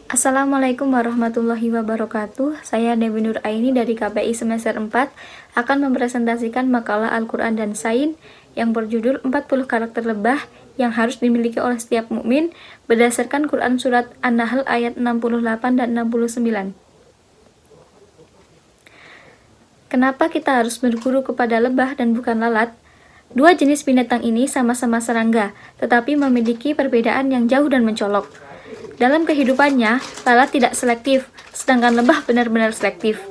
Assalamualaikum warahmatullahi wabarakatuh. Saya Dewi Nur Aini dari KPI semester 4 akan mempresentasikan makalah Al-Quran dan Sains yang berjudul 40 karakter lebah yang harus dimiliki oleh setiap mukmin berdasarkan Quran Surat An-Nahl ayat 68 dan 69. Kenapa kita harus berguru kepada lebah dan bukan lalat? Dua jenis binatang ini sama-sama serangga, tetapi memiliki perbedaan yang jauh dan mencolok. Dalam kehidupannya, lalat tidak selektif, sedangkan lebah benar-benar selektif.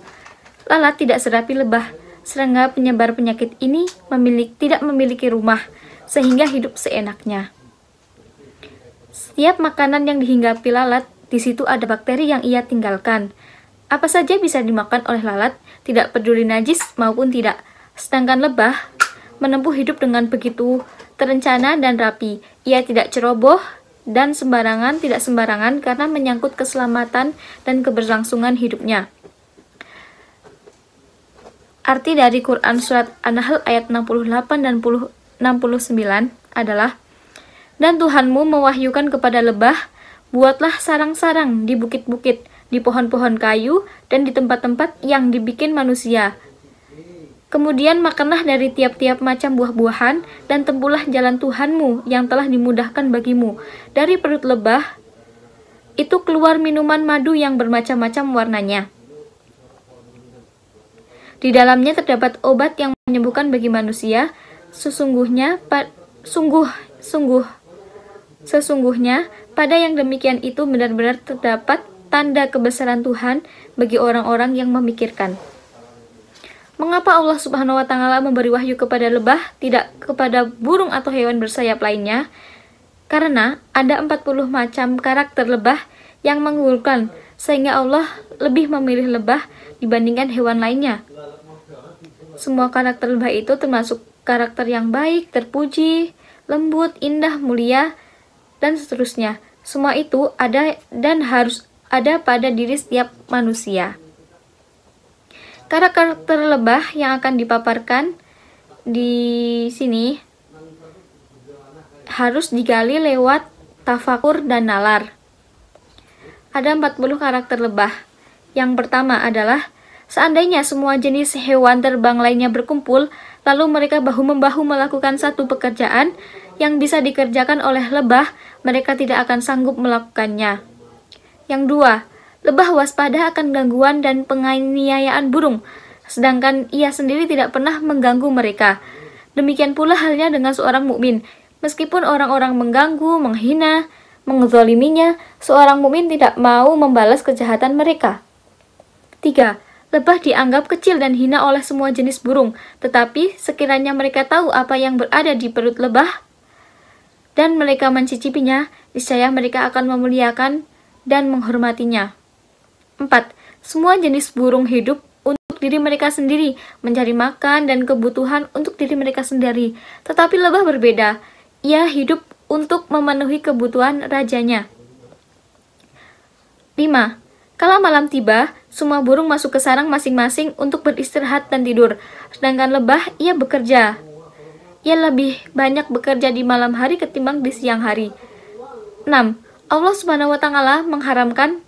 Lalat tidak serapi lebah. Serangga penyebar penyakit ini tidak memiliki rumah, sehingga hidup seenaknya. Setiap makanan yang dihinggapi lalat, di situ ada bakteri yang ia tinggalkan. Apa saja bisa dimakan oleh lalat, tidak peduli najis maupun tidak. Sedangkan lebah menempuh hidup dengan begitu terencana dan rapi. Ia tidak ceroboh dan tidak sembarangan karena menyangkut keselamatan dan keberlangsungan hidupnya. Arti dari Quran Surat An-Nahl ayat 68 dan 69 adalah, dan Tuhanmu mewahyukan kepada lebah, buatlah sarang-sarang di bukit-bukit, di pohon-pohon kayu, dan di tempat-tempat yang dibikin manusia. Kemudian makanlah dari tiap-tiap macam buah-buahan, dan tempuhlah jalan Tuhanmu yang telah dimudahkan bagimu. Dari perut lebah itu keluar minuman madu yang bermacam-macam warnanya. Di dalamnya terdapat obat yang menyembuhkan bagi manusia. Sesungguhnya pada yang demikian itu benar-benar terdapat tanda kebesaran Tuhan bagi orang-orang yang memikirkan. Mengapa Allah Subhanahu wa Ta'ala memberi wahyu kepada lebah, tidak kepada burung atau hewan bersayap lainnya? Karena ada 40 macam karakter lebah yang mengunggulkan, sehingga Allah lebih memilih lebah dibandingkan hewan lainnya. Semua karakter lebah itu termasuk karakter yang baik, terpuji, lembut, indah, mulia, dan seterusnya. Semua itu ada dan harus ada pada diri setiap manusia. Karakter lebah yang akan dipaparkan di sini harus digali lewat tafakur dan nalar. Ada 40 karakter lebah. Yang pertama adalah, seandainya semua jenis hewan terbang lainnya berkumpul, lalu mereka bahu-membahu melakukan satu pekerjaan yang bisa dikerjakan oleh lebah, mereka tidak akan sanggup melakukannya. Yang dua, lebah waspada akan gangguan dan penganiayaan burung, sedangkan ia sendiri tidak pernah mengganggu mereka. Demikian pula halnya dengan seorang mukmin. Meskipun orang-orang mengganggu, menghina, menzaliminya, seorang mukmin tidak mau membalas kejahatan mereka. 3. Lebah dianggap kecil dan hina oleh semua jenis burung, tetapi sekiranya mereka tahu apa yang berada di perut lebah dan mereka mencicipinya, niscaya mereka akan memuliakan dan menghormatinya. 4. Semua jenis burung hidup untuk diri mereka sendiri, mencari makan dan kebutuhan untuk diri mereka sendiri. Tetapi lebah berbeda. Ia hidup untuk memenuhi kebutuhan rajanya. 5. Kala malam tiba, semua burung masuk ke sarang masing-masing untuk beristirahat dan tidur. Sedangkan lebah, ia bekerja. Ia lebih banyak bekerja di malam hari ketimbang di siang hari. 6. Allah Subhanahu wa Ta'ala mengharamkan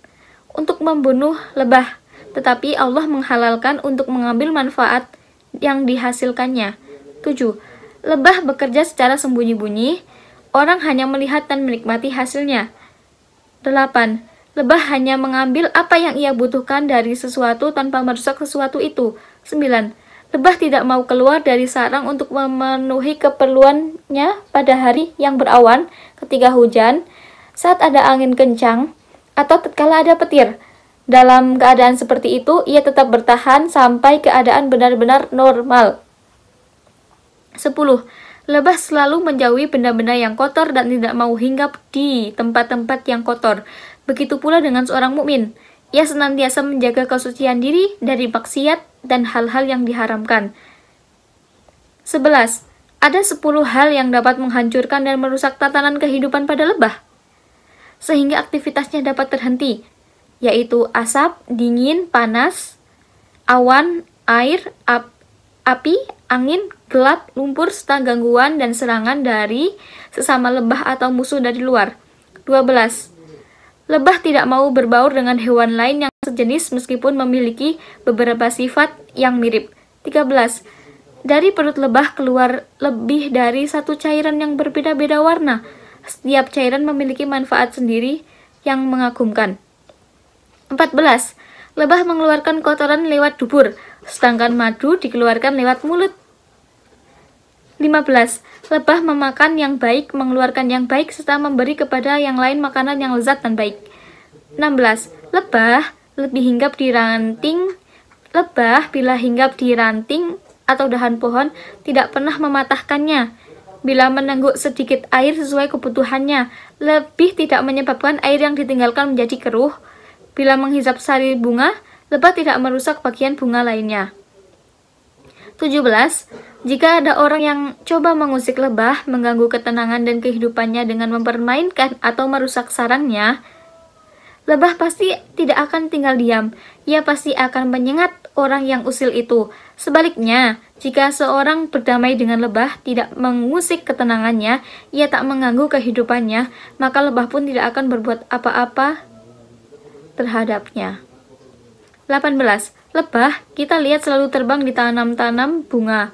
untuk membunuh lebah, tetapi Allah menghalalkan untuk mengambil manfaat yang dihasilkannya. 7. Lebah bekerja secara sembunyi-bunyi, orang hanya melihat dan menikmati hasilnya. 8. Lebah hanya mengambil apa yang ia butuhkan dari sesuatu tanpa merusak sesuatu itu. 9. Lebah tidak mau keluar dari sarang untuk memenuhi keperluannya pada hari yang berawan, ketika hujan, saat ada angin kencang, atau tatkala ada petir. Dalam keadaan seperti itu, ia tetap bertahan sampai keadaan benar-benar normal. 10. Lebah selalu menjauhi benda-benda yang kotor dan tidak mau hinggap di tempat-tempat yang kotor. Begitu pula dengan seorang mukmin. Ia senantiasa menjaga kesucian diri dari maksiat dan hal-hal yang diharamkan. 11. Ada 10 hal yang dapat menghancurkan dan merusak tatanan kehidupan pada lebah, sehingga aktivitasnya dapat terhenti, yaitu asap, dingin, panas, awan, air, api, angin, gelap, lumpur, serta gangguan dan serangan dari sesama lebah atau musuh dari luar. 12. Lebah tidak mau berbaur dengan hewan lain yang sejenis meskipun memiliki beberapa sifat yang mirip. 13. Dari perut lebah keluar lebih dari satu cairan yang berbeda-beda warna. Setiap cairan memiliki manfaat sendiri yang mengagumkan. 14. Lebah mengeluarkan kotoran lewat dubur, sedangkan madu dikeluarkan lewat mulut. 15. Lebah memakan yang baik, mengeluarkan yang baik, serta memberi kepada yang lain makanan yang lezat dan baik. 16. Lebah lebih hinggap di ranting. Lebah bila hinggap di ranting atau dahan pohon tidak pernah mematahkannya. Bila menengguk sedikit air sesuai kebutuhannya, lebih tidak menyebabkan air yang ditinggalkan menjadi keruh. Bila menghisap sari bunga, lebah tidak merusak bagian bunga lainnya. 17. Jika ada orang yang coba mengusik lebah, mengganggu ketenangan dan kehidupannya dengan mempermainkan atau merusak sarangnya, lebah pasti tidak akan tinggal diam. Ia pasti akan menyengat orang yang usil itu. Sebaliknya, jika seorang berdamai dengan lebah, tidak mengusik ketenangannya, ia tak mengganggu kehidupannya, maka lebah pun tidak akan berbuat apa-apa terhadapnya. 18. Lebah kita lihat selalu terbang di tanam-tanam bunga.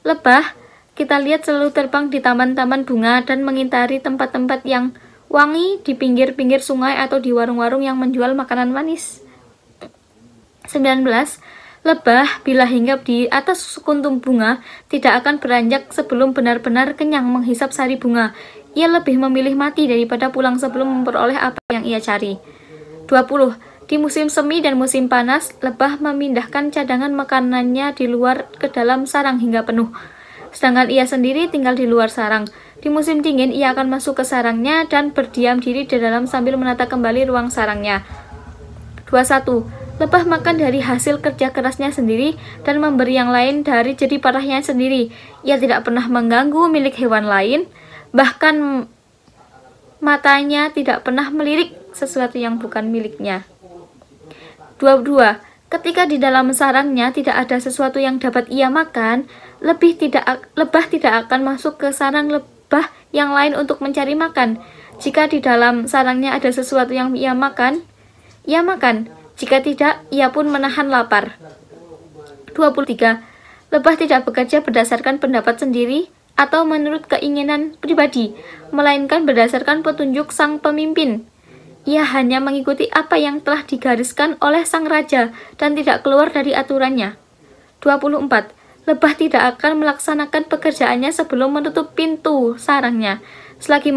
Lebah kita lihat selalu terbang di taman-taman bunga dan mengintari tempat-tempat yang wangi di pinggir-pinggir sungai atau di warung-warung yang menjual makanan manis. 19. Lebah bila hinggap di atas sekuntum bunga tidak akan beranjak sebelum benar-benar kenyang menghisap sari bunga. Ia lebih memilih mati daripada pulang sebelum memperoleh apa yang ia cari. 20. Di musim semi dan musim panas, lebah memindahkan cadangan makanannya di luar ke dalam sarang hingga penuh. Sedangkan ia sendiri tinggal di luar sarang. Di musim dingin, ia akan masuk ke sarangnya dan berdiam diri di dalam sambil menata kembali ruang sarangnya. 21. Lebah makan dari hasil kerja kerasnya sendiri dan memberi yang lain dari jerih payahnya sendiri. Ia tidak pernah mengganggu milik hewan lain, bahkan matanya tidak pernah melirik sesuatu yang bukan miliknya. 22. Ketika di dalam sarangnya tidak ada sesuatu yang dapat ia makan, lebah tidak akan masuk ke sarang lebah yang lain untuk mencari makan. Jika di dalam sarangnya ada sesuatu yang ia makan, ia makan. Jika tidak, ia pun menahan lapar. 23. Lebah tidak bekerja berdasarkan pendapat sendiri atau menurut keinginan pribadi, melainkan berdasarkan petunjuk sang pemimpin. Ia hanya mengikuti apa yang telah digariskan oleh sang raja dan tidak keluar dari aturannya. 24. Lebah tidak akan melaksanakan pekerjaannya sebelum menutup pintu sarangnya. Selagi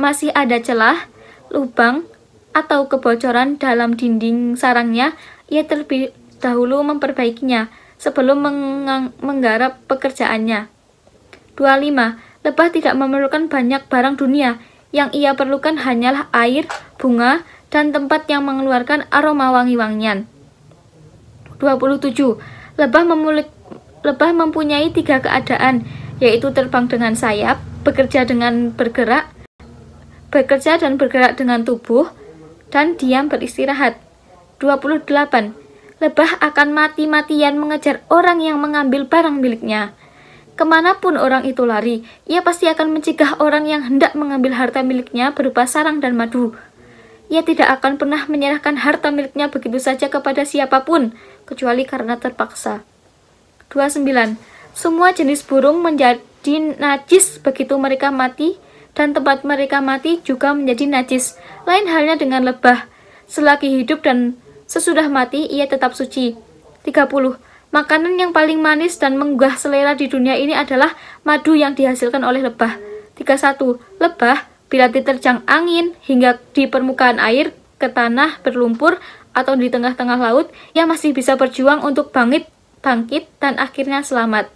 masih ada celah, lubang, atau kebocoran dalam dinding sarangnya, ia terlebih dahulu memperbaikinya sebelum menggarap pekerjaannya. 25. Lebah tidak memerlukan banyak barang dunia. Yang ia perlukan hanyalah air, bunga, dan tempat yang mengeluarkan aroma wangi-wangian. 27. Lebah mempunyai 3 keadaan, yaitu terbang dengan sayap, bekerja dan bergerak dengan tubuh, dan diam beristirahat. 28. Lebah akan mati-matian mengejar orang yang mengambil barang miliknya. Kemanapun orang itu lari, ia pasti akan mencegah orang yang hendak mengambil harta miliknya berupa sarang dan madu. Ia tidak akan pernah menyerahkan harta miliknya begitu saja kepada siapapun, kecuali karena terpaksa. 29. Semua jenis burung menjadi najis begitu mereka mati, dan tempat mereka mati juga menjadi najis. Lain halnya dengan lebah. Selagi hidup dan sesudah mati, ia tetap suci. 30. Makanan yang paling manis dan menggugah selera di dunia ini adalah madu yang dihasilkan oleh lebah. 31. Lebah, bila diterjang angin hingga di permukaan air, ke tanah berlumpur, atau di tengah-tengah laut, ia masih bisa berjuang untuk bangkit dan akhirnya selamat.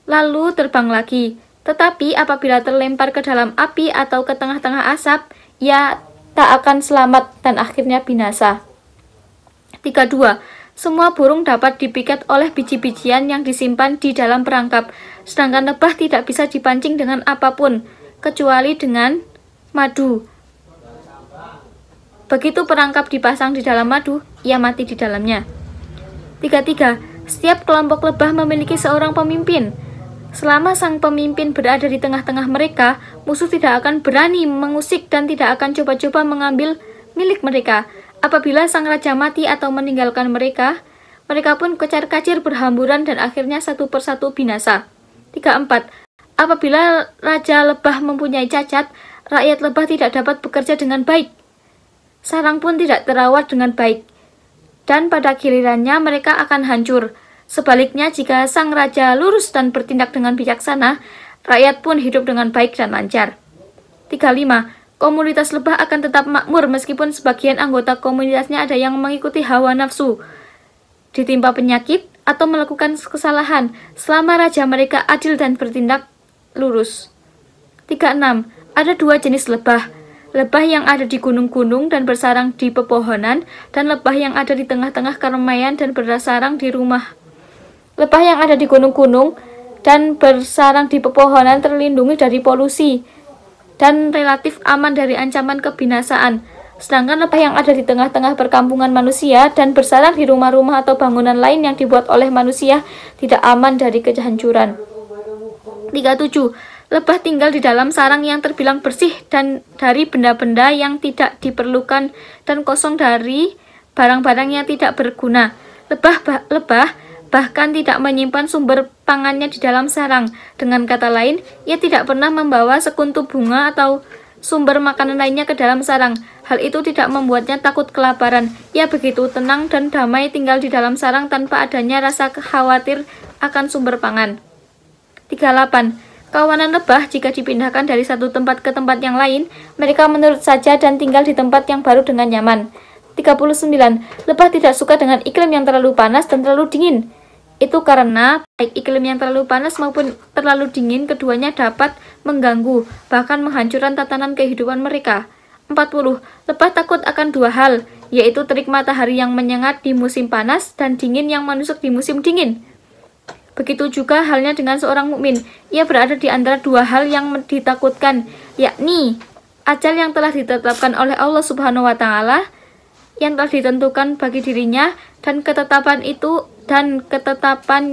Lalu terbang lagi. Tetapi apabila terlempar ke dalam api atau ke tengah-tengah asap, ia tak akan selamat dan akhirnya binasa. 32. Semua burung dapat dipikat oleh biji-bijian yang disimpan di dalam perangkap, sedangkan lebah tidak bisa dipancing dengan apapun, kecuali dengan madu. Begitu perangkap dipasang di dalam madu, ia mati di dalamnya. 33. Setiap kelompok lebah memiliki seorang pemimpin. Selama sang pemimpin berada di tengah-tengah mereka, musuh tidak akan berani mengusik dan tidak akan coba-coba mengambil milik mereka. Apabila sang raja mati atau meninggalkan mereka, mereka pun kocar-kacir berhamburan dan akhirnya satu persatu binasa. 34. Apabila raja lebah mempunyai cacat, rakyat lebah tidak dapat bekerja dengan baik. Sarang pun tidak terawat dengan baik. Dan pada gilirannya mereka akan hancur. Sebaliknya, jika sang raja lurus dan bertindak dengan bijaksana, rakyat pun hidup dengan baik dan lancar. 35. Komunitas lebah akan tetap makmur meskipun sebagian anggota komunitasnya ada yang mengikuti hawa nafsu, ditimpa penyakit, atau melakukan kesalahan, selama raja mereka adil dan bertindak lurus. 36. Ada dua jenis lebah. Lebah yang ada di gunung-gunung dan bersarang di pepohonan, dan lebah yang ada di tengah-tengah keramaian dan bersarang di rumah. Lebah yang ada di gunung-gunung dan bersarang di pepohonan terlindungi dari polusi dan relatif aman dari ancaman kebinasaan. Sedangkan lebah yang ada di tengah-tengah perkampungan manusia dan bersarang di rumah-rumah atau bangunan lain yang dibuat oleh manusia tidak aman dari kehancuran. 37. Lebah tinggal di dalam sarang yang terbilang bersih dan dari benda-benda yang tidak diperlukan dan kosong dari barang-barang yang tidak berguna. Lebah bahkan tidak menyimpan sumber pangannya di dalam sarang. Dengan kata lain, ia tidak pernah membawa sekuntum bunga atau sumber makanan lainnya ke dalam sarang. Hal itu tidak membuatnya takut kelaparan. Ia begitu tenang dan damai tinggal di dalam sarang tanpa adanya rasa khawatir akan sumber pangan. 38. Kawanan lebah jika dipindahkan dari satu tempat ke tempat yang lain, mereka menurut saja dan tinggal di tempat yang baru dengan nyaman. 39. Lebah tidak suka dengan iklim yang terlalu panas dan terlalu dingin. Itu karena baik iklim yang terlalu panas maupun terlalu dingin, keduanya dapat mengganggu, bahkan menghancurkan tatanan kehidupan mereka. 40. Lebah takut akan dua hal, yaitu terik matahari yang menyengat di musim panas dan dingin yang menusuk di musim dingin. Begitu juga halnya dengan seorang mukmin. Ia berada di antara dua hal yang ditakutkan, yakni ajal yang telah ditetapkan oleh Allah Subhanahu wa taala yang telah ditentukan bagi dirinya dan ketetapan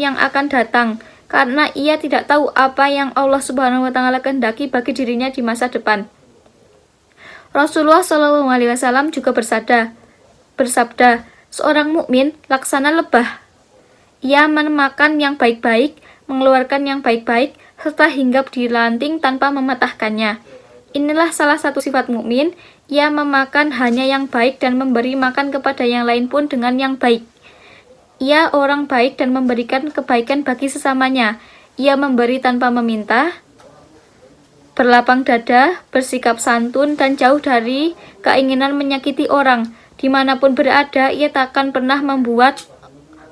yang akan datang, karena ia tidak tahu apa yang Allah Subhanahu wa taala kehendaki bagi dirinya di masa depan. Rasulullah SAW juga bersabda, seorang mukmin laksana lebah. Ia memakan yang baik-baik, mengeluarkan yang baik-baik, serta hinggap di ranting tanpa mematahkannya. Inilah salah satu sifat mukmin. Ia memakan hanya yang baik dan memberi makan kepada yang lain pun dengan yang baik. Ia orang baik dan memberikan kebaikan bagi sesamanya. Ia memberi tanpa meminta, berlapang dada, bersikap santun, dan jauh dari keinginan menyakiti orang. Dimanapun berada, ia takkan pernah membuat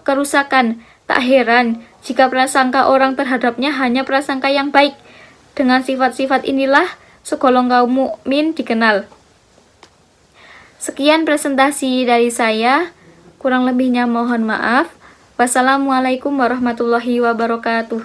kerusakan. Tak heran jika prasangka orang terhadapnya hanya prasangka yang baik. Dengan sifat-sifat inilah segolong kaum mukmin dikenal. Sekian presentasi dari saya, kurang lebihnya mohon maaf. Wassalamualaikum warahmatullahi wabarakatuh.